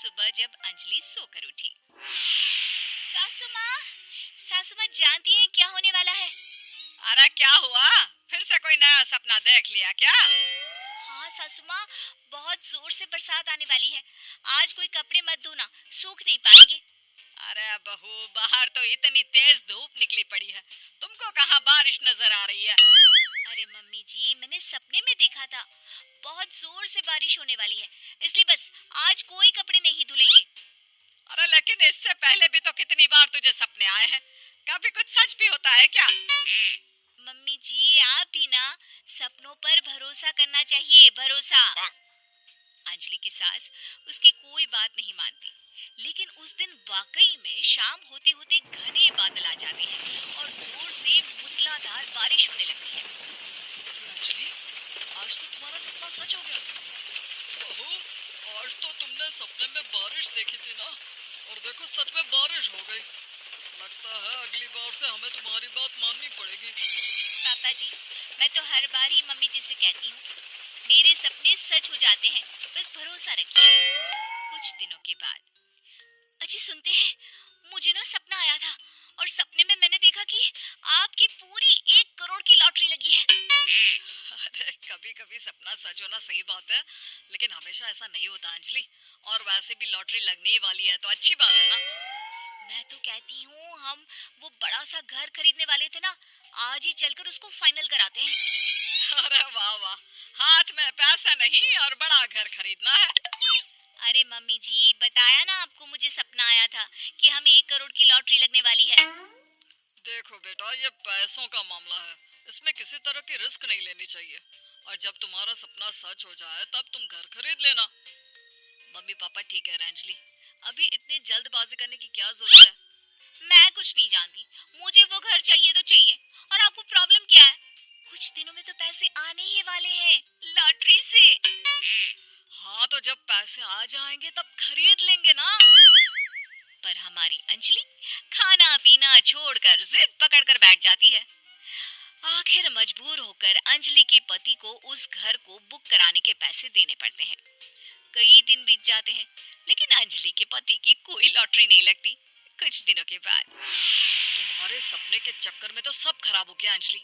सुबह जब अंजलि सोकर उठी। सासू माँ जानती है क्या होने वाला है? अरे क्या हुआ? फिर से कोई नया सपना देख लिया क्या? हाँ सासू माँ, बहुत जोर से बरसात आने वाली है। आज कोई कपड़े मत धोना, सूख नहीं पाएंगे। अरे बहू, बाहर तो इतनी तेज धूप निकली पड़ी है, तुमको कहाँ बारिश नजर आ रही है? अरे मम्मी जी, मैंने सपने में देखा था, बहुत जोर से बारिश होने वाली है, इसलिए बस आज कोई कपड़े नहीं धुलेंगे। अरे लेकिन इससे पहले भी तो कितनी बार तुझे सपने आए हैं, कभी कुछ सच भी होता है क्या? मम्मी जी, आप भी ना सपनों पर भरोसा करना चाहिए, भरोसा। अंजलि की सास उसकी कोई बात नहीं मानती, लेकिन उस दिन वाकई में शाम होते होते घने बादल आ जाते हैं और जोर से मूसलाधार बारिश होने लगती है। अंजलि, आज तो तुम्हारा सपना सच हो गया। बहू, आज तो तुमने सपने में बारिश देखी थी ना, और देखो सच में बारिश हो गई। लगता है अगली बार से हमें तुम्हारी बात माननी पड़ेगी। पापा जी, मैं तो हर बार ही मम्मी जी से कहती हूँ, मेरे सपने सच हो जाते हैं, बस भरोसा रखिए। कुछ दिनों के बाद, अजी सुनते हैं, मुझे ना सपना आया था और सपने में मैंने देखा कि आपकी पूरी 1 करोड़ की लॉटरी लगी है। अरे कभी कभी सपना सच होना सही बात है, लेकिन हमेशा ऐसा नहीं होता अंजलि। और वैसे भी लॉटरी लगने ही वाली है तो अच्छी बात है ना। मैं तो कहती हूँ, हम वो बड़ा सा घर खरीदने वाले थे ना, आज ही चलकर उसको फाइनल कराते हैं। अरे वाह वाह, हाथ में पैसा नहीं और बड़ा घर खरीदना है। अरे मम्मी जी, बताया ना आपको, मुझे सपना आया था कि हमें 1 करोड़ की लॉटरी लगने वाली है। देखो बेटा, ये पैसों का मामला है, इसमें किसी तरह की रिस्क नहीं लेनी चाहिए। और जब तुम्हारा सपना सच हो जाए तब तुम घर खरीद लेना। मम्मी पापा ठीक है अंजलि, अभी इतनी जल्दबाजी करने की क्या जरूरत है? मैं कुछ नहीं जानती, मुझे वो घर चाहिए तो चाहिए। और आपको प्रॉब्लम क्या है? कुछ दिनों में तो पैसे आने ही वाले हैं लॉटरी से। हाँ तो जब पैसे आ जाएंगे तब खरीद लेंगे ना। पर हमारी अंजलि खाना पीना छोड़कर जिद पकड़कर बैठ जाती है। आखिर मजबूर होकर अंजलि के पति को उस घर को बुक कराने के पैसे देने पड़ते हैं। कई दिन बीत जाते हैं, लेकिन अंजलि के पति की कोई लॉटरी नहीं लगती। कुछ दिनों के बाद, तुम्हारे सपने के चक्कर में तो सब खराब हो गया अंजलि।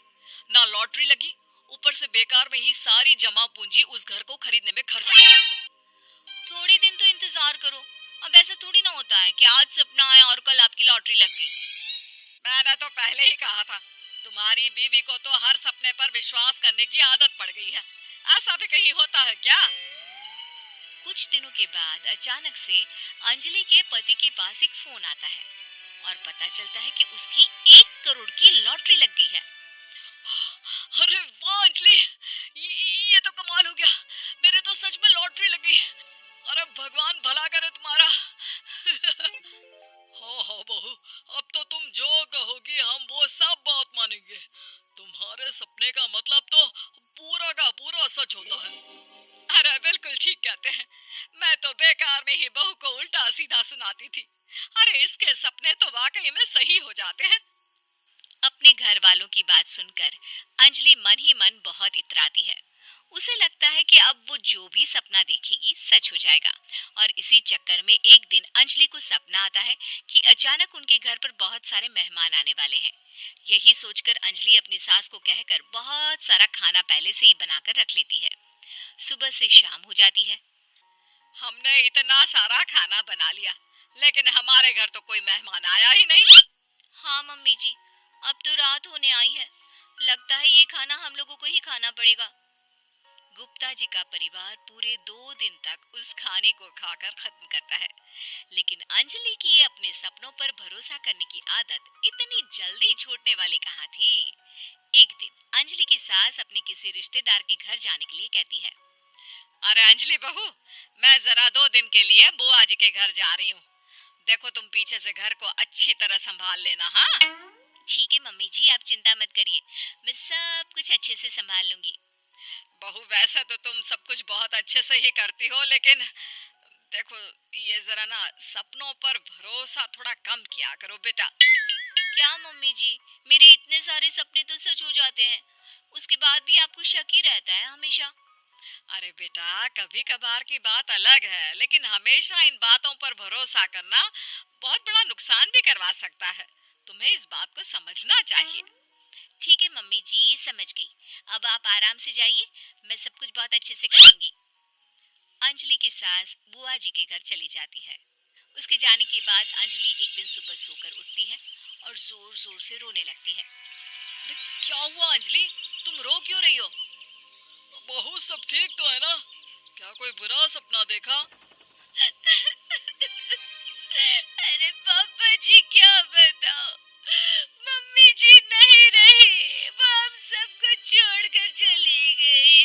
ना लॉटरी लगी, ऊपर से बेकार में ही सारी जमा पूंजी उस घर को खरीदने में खर्च हो गई। थोड़ी दिन तो इंतजार करो। अब ऐसा थोड़ी ना होता है कि आज सपना आया और कल आपकी लॉटरी लग गई। मैंने तो पहले ही कहा था, तुम्हारी बीवी को तो हर सपने पर विश्वास करने की आदत पड़ गई है। ऐसा भी कहीं होता है क्या? कुछ दिनों के बाद अचानक से अंजलि के पति के पास एक फोन आता है और पता चलता है कि उसकी 1 करोड़ की लॉटरी लग गई है। अरे वाह अंजलि, ये तो कमाल हो गया, मेरे तो सच में लॉटरी लगी। अरे भगवान भला करे तुम्हारा। हाँ हाँ बहू, अब तो तुम जो कहोगी हम वो सब बात मानेंगे। तुम्हारे सपने का मतलब तो पूरा का पूरा सच होता है। अरे बिल्कुल ठीक कहते हैं, मैं तो बेकार में ही बहू को उल्टा सीधा सुनाती थी। अरे इसके सपने तो वाकई में सही हो जाते हैं। अपने घर वालों की बात सुनकर अंजलि मन ही मन बहुत इतराती है। उसे लगता है कि अब वो जो भी सपना देखेगी सच हो जाएगा। और इसी चक्कर में एक दिन अंजलि को सपना आता है कि अचानक उनके घर पर बहुत सारे मेहमान आने वाले हैं। यही सोचकर अंजलि अपनी सास को कहकर बहुत सारा खाना पहले से ही बनाकर रख लेती है। सुबह से शाम हो जाती है। हमने इतना सारा खाना बना लिया, लेकिन हमारे घर तो कोई मेहमान आया ही नहीं। हाँ मम्मी जी, अब तो रात होने आई है, लगता है ये खाना हम लोगों को ही खाना पड़ेगा। गुप्ता जी का परिवार पूरे 2 दिन तक उस खाने को खाकर खत्म करता है, लेकिन अंजलि की ये अपने सपनों पर भरोसा करने की आदत इतनी जल्दी छूटने वाली कहाँ थी। एक दिन अंजलि की सास अपने किसी रिश्तेदार के घर जाने के लिए कहती है। अरे अंजलि बहू, मैं जरा 2 दिन के लिए बुआ जी के घर जा रही हूँ। देखो तुम पीछे से घर को अच्छी तरह संभाल लेना। हाँ ठीक है मम्मी जी, आप चिंता मत करिए, मैं सब कुछ अच्छे से संभाल लूंगी। बहू, वैसे तो तुम सब कुछ बहुत अच्छे से ही करती हो, लेकिन देखो ये जरा ना सपनों पर भरोसा थोड़ा कम किया करो बेटा। क्या मम्मी जी, मेरे इतने सारे सपने तो सच हो जाते हैं, उसके बाद भी आपको शक ही रहता है हमेशा। अरे बेटा, कभी कभार की बात अलग है, लेकिन हमेशा इन बातों पर भरोसा करना बहुत बड़ा नुकसान भी करवा सकता है। तुम्हें इस बात को समझना चाहिए। ठीक है मम्मी जी, समझ गई। अब आप आराम से जाइए, मैं सब कुछ बहुत अच्छे से करूंगी। अंजलि की सास बुआ जी के घर चली जाती है। उसके जाने के बाद अंजलि एक दिन सुबह सोकर उठती है और जोर जोर से रोने लगती है। अरे क्या हुआ अंजलि? तुम रो क्यों रही हो? बहू, सब ठीक तो है ना? क्या कोई बुरा सपना देखा? अरे पापा जी, क्या बताओ, मम्मी जी नहीं रही, वो हम सबको छोड़कर चली गई।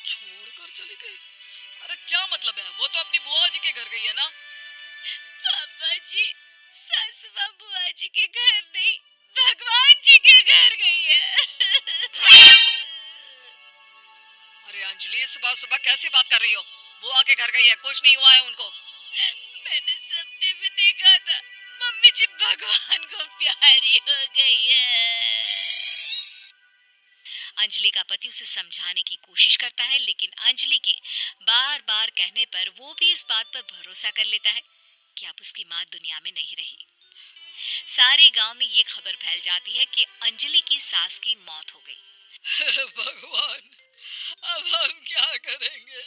छोड़कर चली गई? अरे क्या मतलब है? वो तो अपनी बुआ जी के घर गई है ना? पापा जी, सासू माँ बुआ जी के घर नहीं, भगवान जी के घर गई है। अरे अंजलि, सुबह सुबह कैसी बात कर रही हो? बुआ के घर गई है, कुछ नहीं हुआ है उनको। मैंने सपने में देखा था, मम्मी जी भगवान को प्यारी हो गई है। अंजलि का पति उसे समझाने की कोशिश करता है, लेकिन अंजलि के बार बार कहने पर वो भी इस बात पर भरोसा कर लेता है कि अब उसकी माँ दुनिया में नहीं रही। सारे गांव में ये खबर फैल जाती है कि अंजलि की सास की मौत हो गई। भगवान, अब हम क्या करेंगे?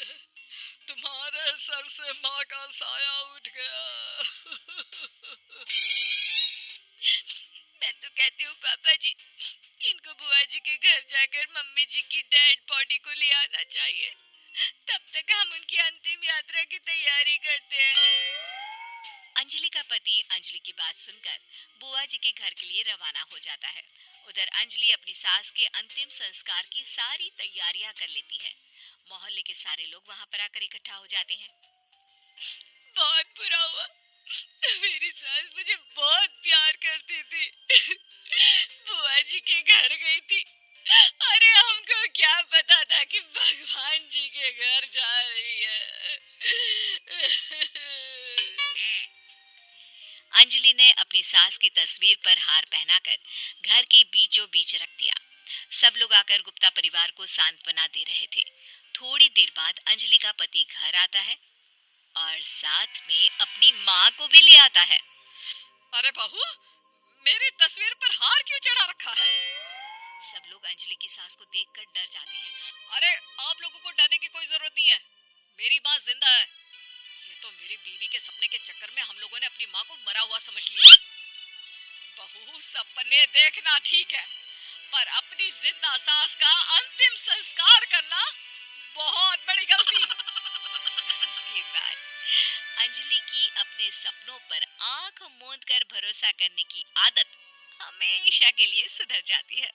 तुम्हारे सर से माँ का साया उठ गया। मैं तो कहती हूँ पापा जी, इनको बुआ जी के घर जाकर मम्मी जी की डेड बॉडी को ले आना चाहिए। तब तक हम उनकी अंतिम यात्रा की तैयारी करते हैं। अंजलि का पति अंजलि की बात सुनकर बुआ जी के घर के लिए रवाना हो जाता है। उधर अंजलि अपनी सास के अंतिम संस्कार की सारी तैयारियां कर लेती है। मोहल्ले के सारे लोग वहां पर आकर इकट्ठा हो जाते हैं। बहुत बुरा हुआ, मेरी सास मुझे बहुत प्यार करती थी। बुआ जी के घर गई थी। अरे हमको क्या पता था कि भगवान जी के घर जा रही है। अंजलि ने अपनी सास की तस्वीर पर हार पहनाकर घर के बीचों बीच रख दिया। सब लोग आकर गुप्ता परिवार को सांत्वना दे रहे थे। थोड़ी देर बाद अंजलि का पति घर आता है और साथ में अपनी माँ को भी ले आता है। अरे बहू, मेरी तस्वीर पर हार क्यों चढ़ा रखा है? सब लोग अंजलि की सास को देखकर डर जाते हैं। अरे आप लोगों को डरने की कोई जरूरत नहीं है, मेरी माँ जिंदा है। ये तो मेरी बीवी के सपने के चक्कर में हम लोगों ने अपनी माँ को मरा हुआ समझ लिया। बहू, सपने देखना ठीक है, पर अपनी जिंदा सास का अंतिम संस्कार करना बहुत बड़ी गलती। इसके बाद अंजलि की अपने सपनों पर आंख मूंद कर भरोसा करने की आदत हमेशा के लिए सुधर जाती है।